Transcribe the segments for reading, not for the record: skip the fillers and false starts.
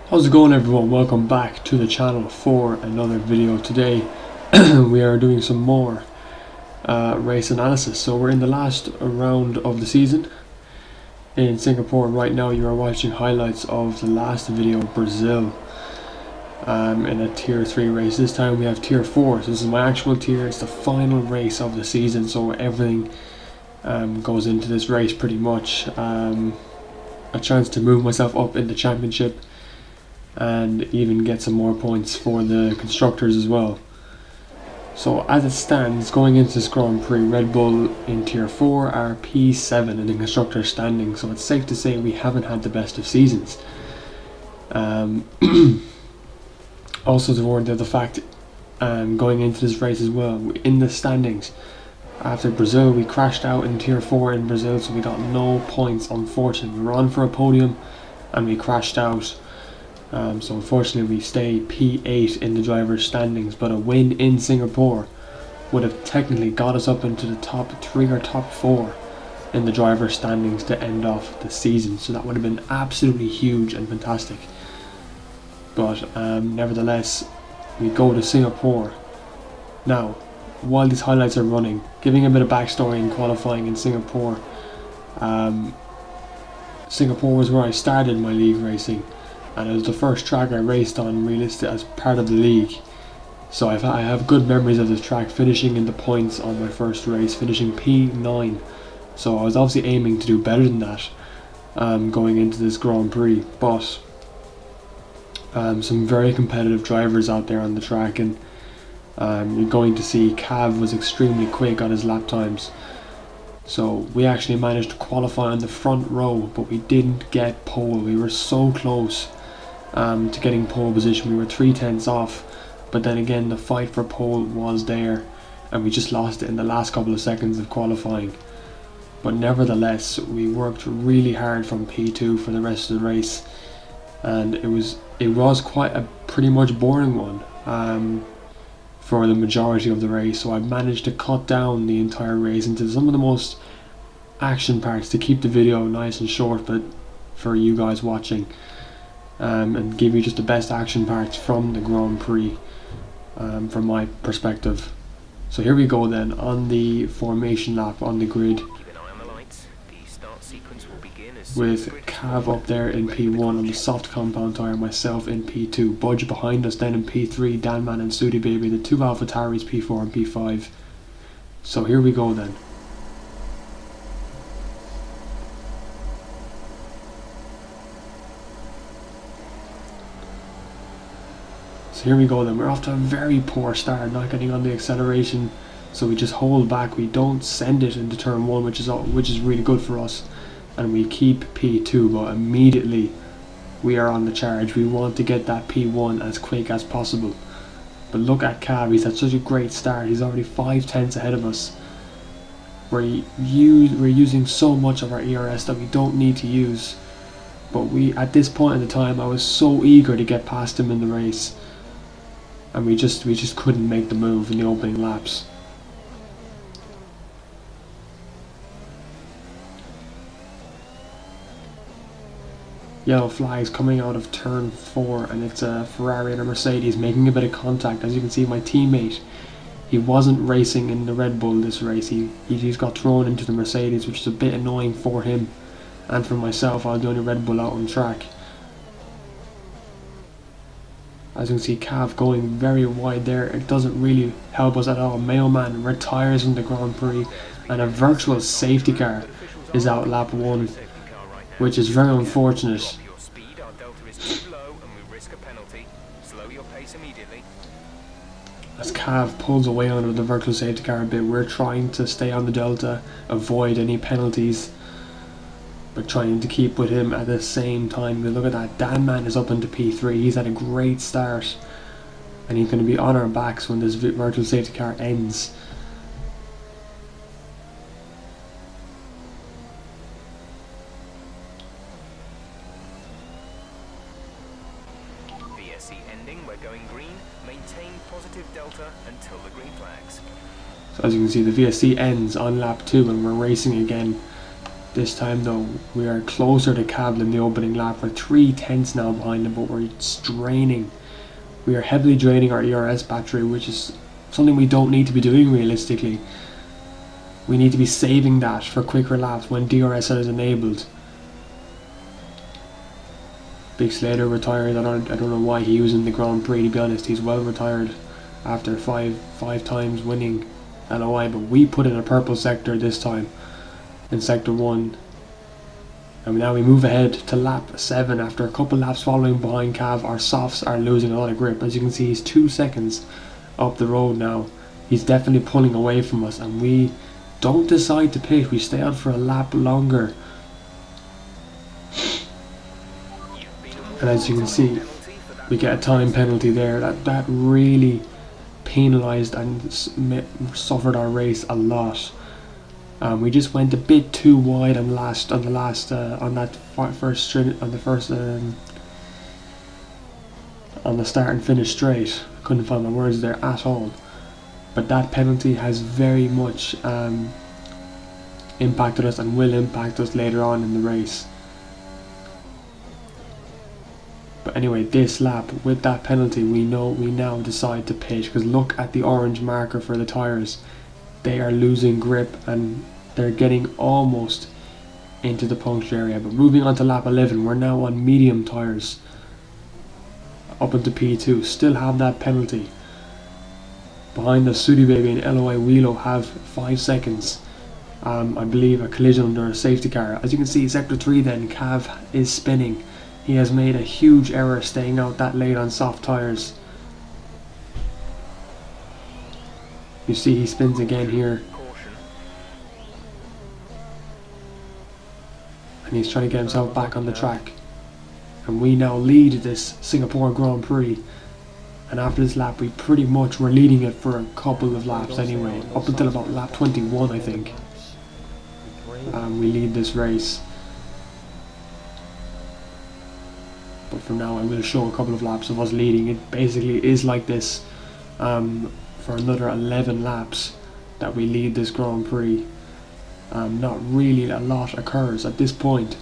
How's it going, everyone? Welcome back to the channel for another video. Today we are doing some more race analysis. So we're in the last round of the season in Singapore. Right now you are watching highlights of the last video, Brazil, in a tier 3 race. This time we have tier 4, so this is my actual tier. It's the final race of the season, so everything goes into this race pretty much. A chance to move myself up in the championship and even get some more points for the constructors as well. So as it stands, going into this Grand Prix, Red Bull in tier 4 are P7 in the constructor standing, so it's safe to say we haven't had the best of seasons. Also to warn the fact, going into this race as well, in the standings, after Brazil we crashed out in tier 4 in Brazil, so we got no points, unfortunately. We were on for a podium and we crashed out. So unfortunately we stay P8 in the driver's standings, but a win in Singapore would have technically got us up into the top 3 or top 4 in the driver's standings to end off the season, so that would have been absolutely huge and fantastic. But nevertheless, we go to Singapore. Now, while these highlights are running, giving a bit of backstory in qualifying in Singapore. Singapore was where I started my league racing, and it was the first track I raced on realistic as part of the league. So I have good memories of this track, finishing in the points on my first race, finishing P9. So I was obviously aiming to do better than that going into this Grand Prix. But some very competitive drivers out there on the track, and you're going to see Cav was extremely quick on his lap times. So we actually managed to qualify on the front row, but we didn't get pole. We were so close to getting pole position. We were 3/10 off, but then again the fight for pole was there and we just lost it in the last couple of seconds of qualifying. But nevertheless, we worked really hard from P2 for the rest of the race, and it was quite a pretty much boring one for the majority of the race. So I managed to cut down the entire race into some of the most action parts to keep the video nice and short, but for you guys watching, and give you just the best action parts from the Grand Prix from my perspective. So here we go then, on the formation lap on the grid, with Cav up there in P1 on the soft compound tyre, myself in P2, Budge behind us then in P3, Danman and Sudi Baby, the two AlphaTauris P4 and P5. So here we go then. So here we go then, we're off to a very poor start, not getting on the acceleration, so we just hold back, we don't send it into turn 1, which is really good for us, and we keep P2, but immediately we are on the charge. We want to get that P1 as quick as possible. But look at Cav, he's had such a great start, he's already 5/10 ahead of us. We're using so much of our ERS that we don't need to use, but at this point in the time I was so eager to get past him in the race, and we just couldn't make the move in the opening laps. Yellow flags coming out of turn 4, and it's a Ferrari and a Mercedes making a bit of contact. As you can see, my teammate, he wasn't racing in the Red Bull this race, he's got thrown into the Mercedes, which is a bit annoying for him, and for myself, I was the only Red Bull out on track. As you can see, Cav going very wide there, it doesn't really help us at all. Mailman retires from the Grand Prix, and a virtual safety car is out lap 1, which is very unfortunate. As Cav pulls away under the virtual safety car a bit, we're trying to stay on the delta, avoid any penalties, but trying to keep with him at the same time. Look at that, Danman is up into P3, he's had a great start, and he's going to be on our backs when this virtual safety car ends. VSC ending, we're going green. Maintain positive delta until the green flags. So as you can see, the VSC ends on lap 2 and we're racing again. This time though, we are closer to Cav than the opening lap. We're 3/10 now behind him, but we're draining. We are heavily draining our ERS battery, which is something we don't need to be doing realistically. We need to be saving that for quicker laps when DRS is enabled. Big Slater retired. I don't know why he was in the Grand Prix, to be honest. He's well retired after five times winning LOI, but we put in a purple sector this time in sector 1. And now we move ahead to lap 7 after a couple laps following behind Cav. Our softs are losing a lot of grip. As you can see, he's 2 seconds up the road now. He's definitely pulling away from us, and we don't decide to pit. We stay on for a lap longer. And as you can see, we get a time penalty there. That really penalised and suffered our race a lot. We just went a bit too wide on the start and finish straight. Couldn't find my words there at all. But that penalty has very much impacted us and will impact us later on in the race. But anyway, this lap with that penalty, we now decide to pit, because look at the orange marker for the tyres. They are losing grip and they're getting almost into the puncture area. But moving on to lap 11, we're now on medium tyres up into P2. Still have that penalty. Behind us, Studebaby and LOI Wheelo have 5 seconds. I believe a collision under a safety car. As you can see, sector 3 then, Cav is spinning. He has made a huge error staying out that late on soft tyres. You see he spins again here. And he's trying to get himself back on the track. And we now lead this Singapore Grand Prix. And after this lap, we pretty much were leading it for a couple of laps anyway. Up until about lap 21, I think. We lead this race. But for now, I will show a couple of laps of us leading. It basically is like this for another 11 laps that we lead this Grand Prix. Not really a lot occurs at this point.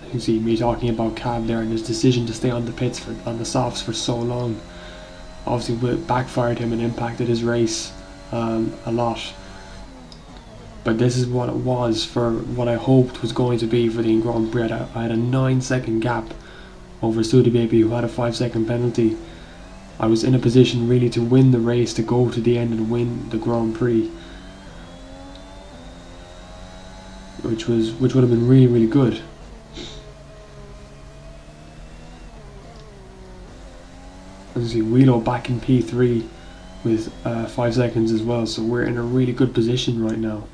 You can see me talking about Cav there and his decision to stay on the pits on the softs for so long. Obviously, it backfired him and impacted his race a lot. But this is what it was for what I hoped was going to be for the Grand Prix. I had a 9-second gap over Studebaby, who had a 5-second penalty. I was in a position really to win the race, to go to the end and win the Grand Prix, which would have been really, really good. As you see, Wheelo back in P3 with 5 seconds as well, so we're in a really good position right now.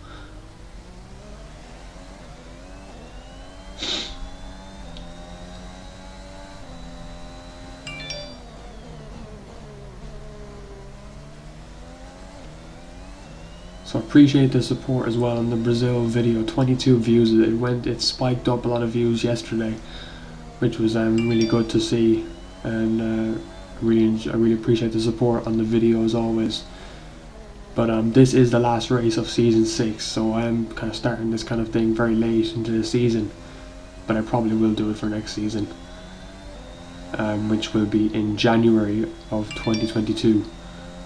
So I appreciate the support as well on the Brazil video. 22 views. It spiked up a lot of views yesterday, which was really good to see, and I really appreciate the support on the video as always. But this is the last race of season 6, so I am kind of starting this kind of thing very late into the season, but I probably will do it for next season, which will be in January of 2022.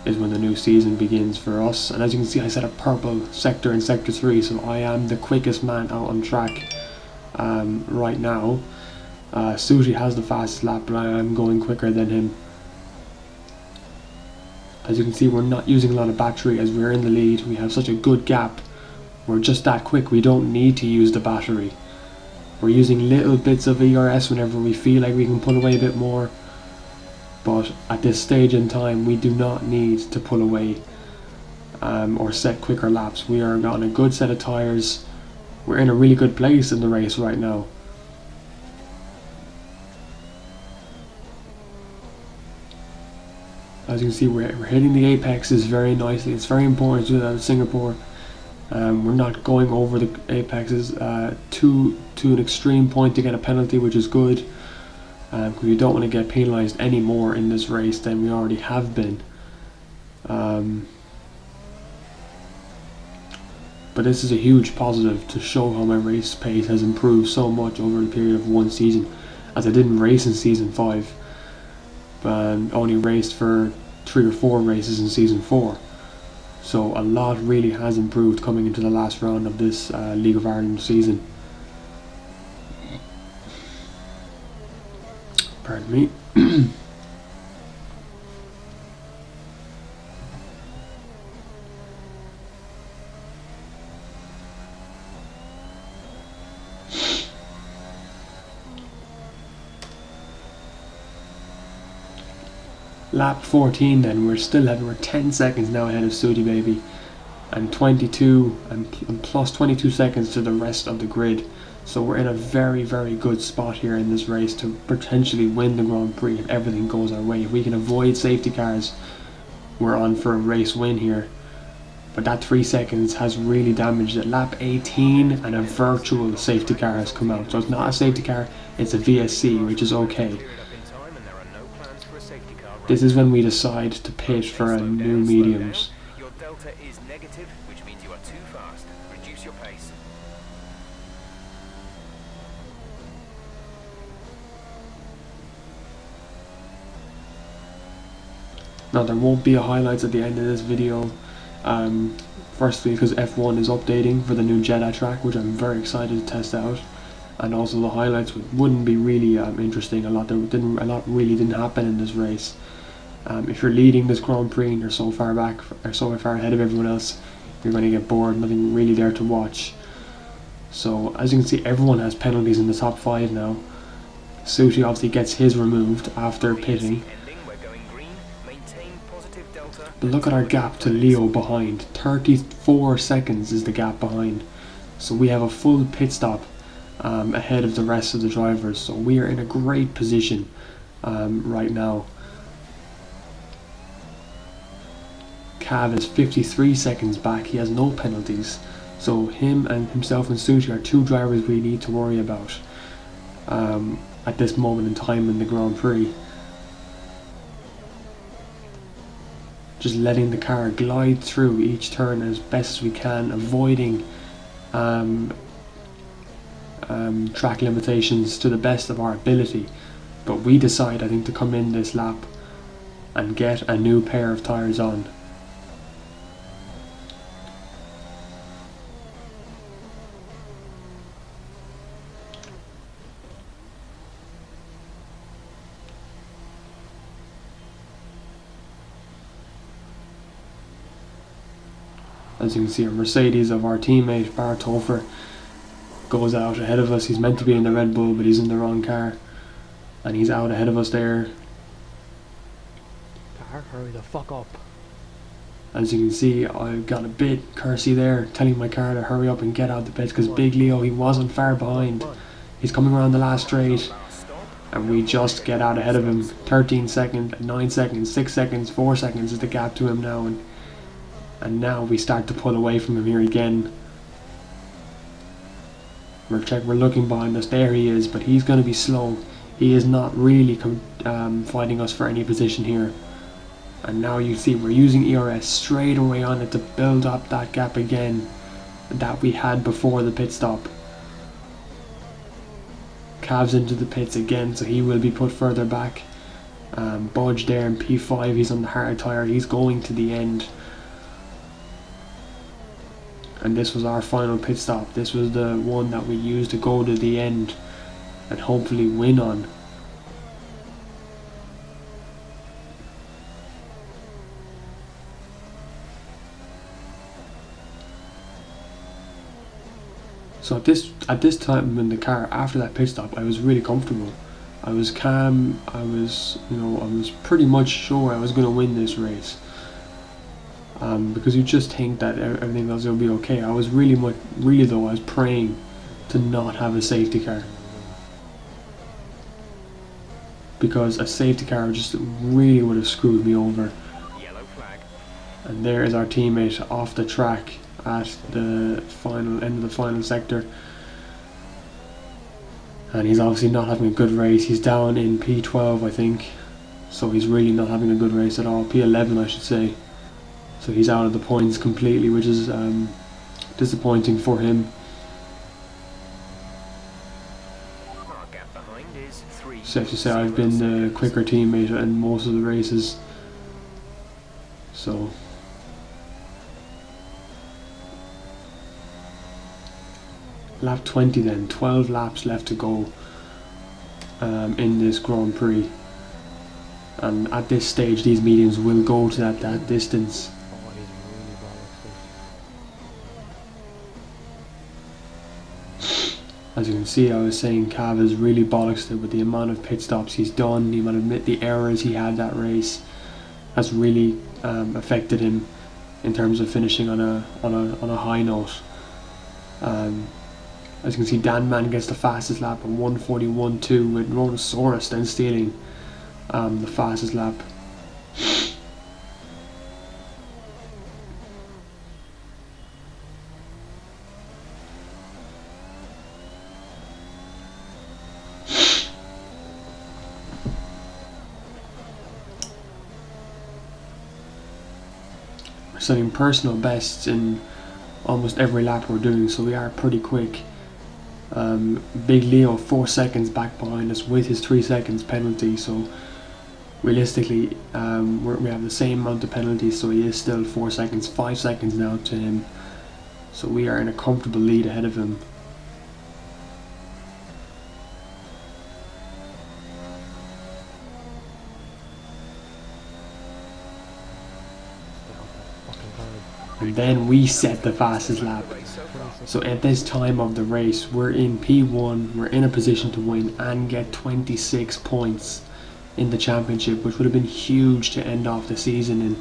Is when the new season begins for us. And as you can see, I set a purple sector in sector 3, so I am the quickest man out on track right now. Suji has the fastest lap, but I am going quicker than him. As you can see, we're not using a lot of battery as we're in the lead. We have such a good gap. We're just that quick. We don't need to use the battery. We're using little bits of ERS whenever we feel like we can pull away a bit more. But at this stage in time, we do not need to pull away or set quicker laps. We are on a good set of tyres. We're in a really good place in the race right now. As you can see, we're hitting the apexes very nicely. It's very important to do that in Singapore. We're not going over the apexes to an extreme point to get a penalty, which is good. Because we don't want to get penalised any more in this race than we already have been. But this is a huge positive to show how my race pace has improved so much over the period of one season, as I didn't race in season 5 and only raced for 3 or 4 races in season 4. So a lot really has improved coming into the last round of this League of Ireland season. Pardon me. Lap 14 then, we're 10 seconds now ahead of Sooty Baby, and 22 and plus 22 seconds to the rest of the grid. So we're in a very, very good spot here in this race to potentially win the Grand Prix if everything goes our way. If we can avoid safety cars, we're on for a race win here. But that 3 seconds has really damaged it. Lap 18 and a virtual safety car has come out. So it's not a safety car, it's a VSC, which is okay. This is when we decide to pit for a new mediums. Your delta is negative, which means you are too fast. Reduce your pace. Now there won't be a highlights at the end of this video. Firstly because F1 is updating for the new Jeddah track, which I'm very excited to test out. And also the highlights wouldn't be really interesting. A lot really didn't happen in this race. If you're leading this Grand Prix and you're so far back or so far ahead of everyone else, you're going to get bored. Nothing really there to watch. So as you can see, everyone has penalties in the top 5 now. Sooty obviously gets his removed after pitting. But look at our gap to Leo behind. 34 seconds is the gap behind. So we have a full pit stop ahead of the rest of the drivers. So we are in a great position right now. Cav is 53 seconds back. He has no penalties. So himself and Sooty are 2 drivers we need to worry about at this moment in time in the Grand Prix. Just letting the car glide through each turn as best as we can, avoiding track limitations to the best of our ability. But we decide, I think, to come in this lap and get a new pair of tyres on. As you can see, a Mercedes of our teammate Bart Hofer goes out ahead of us. He's meant to be in the Red Bull, but he's in the wrong car, and he's out ahead of us there. Car, hurry the fuck up. As you can see, I got a bit cursy there, telling my car to hurry up and get out the pits, because Big Leo, he wasn't far behind. He's coming around the last straight, and we just get out ahead of him. 13 seconds, 9 seconds, 6 seconds, 4 seconds is the gap to him now, and now we start to pull away from him here again. We're looking behind us. There he is, but he's going to be slow. He is not really fighting us for any position here. And now you see we're using ERS straight away on it to build up that gap again that we had before the pit stop. Cavs into the pits again, so he will be put further back. Budge there in P5, he's on the hard tyre. He's going to the end. And this was our final pit stop. This was the one that we used to go to the end and hopefully win on. So at this time in the car after that pit stop, I was really comfortable. I was calm. I was pretty much sure I was going to win this race. Because you just think that everything else will be okay. I was really though, I was praying to not have a safety car, because a safety car just really would have screwed me over. Yellow flag. And there is our teammate off the track at the final end of the final sector, and he's obviously not having a good race. He's down in P12, I think, so he's really not having a good race at all. P11, I should say. So he's out of the points completely, which is disappointing for him. Our gap behind is 3. Safe to say I've been the quicker teammate in most of the races. So lap 20 then, 12 laps left to go in this Grand Prix. And at this stage these mediums will go to that distance. Oh, he's really bollocks. As you can see, I was saying Cav has really bollocksed it with the amount of pit stops he's done, the amount of the errors he had that race has really affected him in terms of finishing on a high note. As you can see, Dan Man gets the fastest lap at 1:41.2 with Rhonosaurus then stealing the fastest lap. We're setting personal bests in almost every lap we're doing, so we are pretty quick. Big Leo 4 seconds back behind us with his 3 seconds penalty, so realistically we have the same amount of penalties, so he is still 4 seconds, 5 seconds now to him, so we are in a comfortable lead ahead of him. And then we set the fastest lap. So at this time of the race, we're in P1, we're in a position to win and get 26 points in the championship, which would have been huge to end off the season in.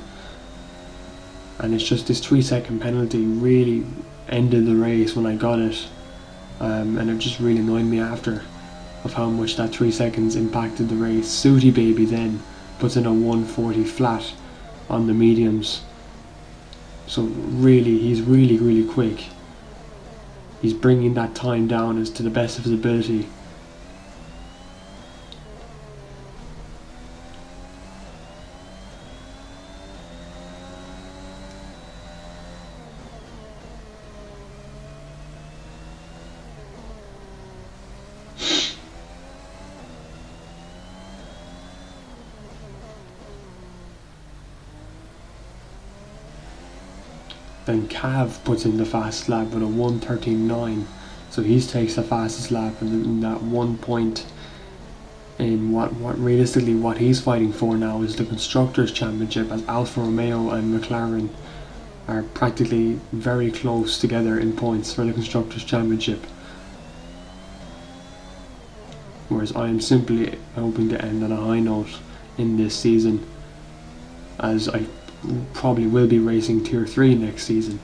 And it's just this 3-second penalty really ended the race when I got it, and it just really annoyed me after of how much that 3 seconds impacted the race. Sooty Baby then puts in a 1:40 flat on the mediums. So really, he's really quick. He's bringing that time down as to the best of his ability. Then Cav puts in the fastest lap with a 1:13.9, so he takes the fastest lap in that 1 point in what realistically what he's fighting for now is the Constructors' Championship, as Alfa Romeo and McLaren are practically very close together in points for the Constructors' Championship. Whereas I am simply hoping to end on a high note in this season, as I probably will be racing Tier 3 next season.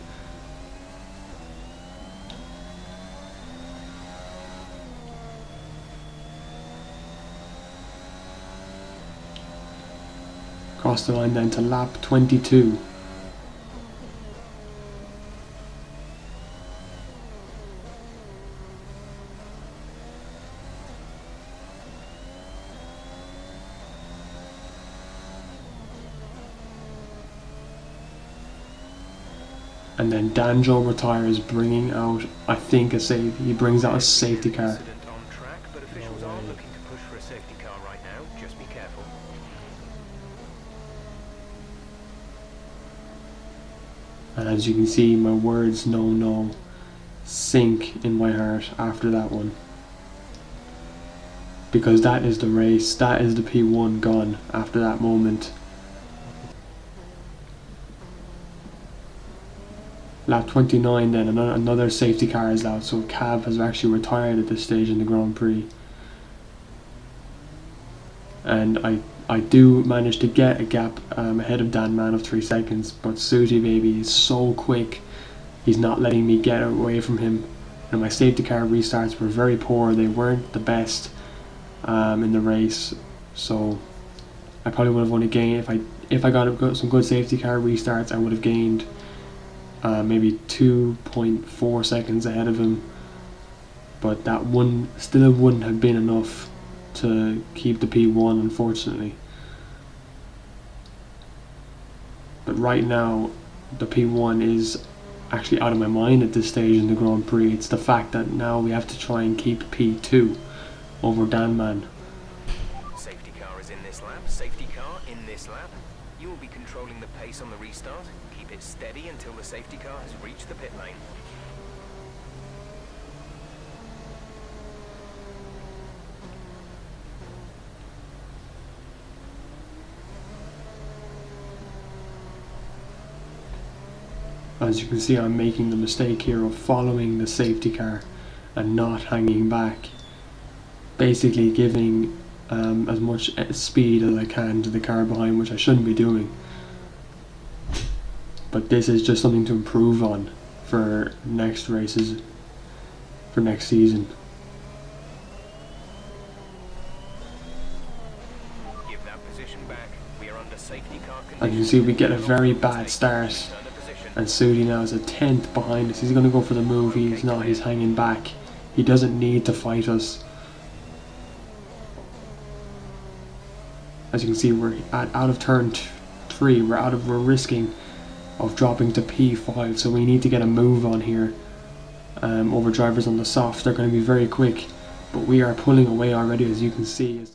Cross the line then to lap 22. And then Danjo retires, bringing out, I think, he brings out a safety car. Incident on track, but officials are looking to push for a safety car right now. Just be careful. And as you can see, my words no sink in my heart after that one. Because that is the race, that is the P1 gone after that moment. Lap 29 then, another safety car is out, so Cav has actually retired at this stage in the Grand Prix. And I do manage to get a gap ahead of Dan Man of 3 seconds, but Sooty Baby is so quick, he's not letting me get away from him. And my safety car restarts were very poor, they weren't the best in the race, so I probably would have only gained, if I got some good safety car restarts, I would have gained maybe 2.4 seconds ahead of him, but that one still wouldn't have been enough to keep the P1, unfortunately. But right now the P1 is actually out of my mind at this stage in the Grand Prix. It's the fact that now we have to try and keep P2 over Danman. Safety car is in this lap. Safety car in this lap. You will be controlling the pace on the restart. Keep it steady until the safety car has reached the pit lane. As you can see, I'm making the mistake here of following the safety car and not hanging back. Basically giving as much speed as I can to the car behind, which I shouldn't be doing. But this is just something to improve on for next races, for next season. Give that position back. We are under safety car As you conditions. can see, we get a very bad start. Turn the position. And Sudi now is a 10th behind us. He's going to go for the move. He's not. He's hanging back. He doesn't need to fight us. As you can see, we're out of turn 3. We're risking of dropping to P5. So we need to get a move on here. Over drivers on the soft. They're going to be very quick, but we are pulling away already, as you can see.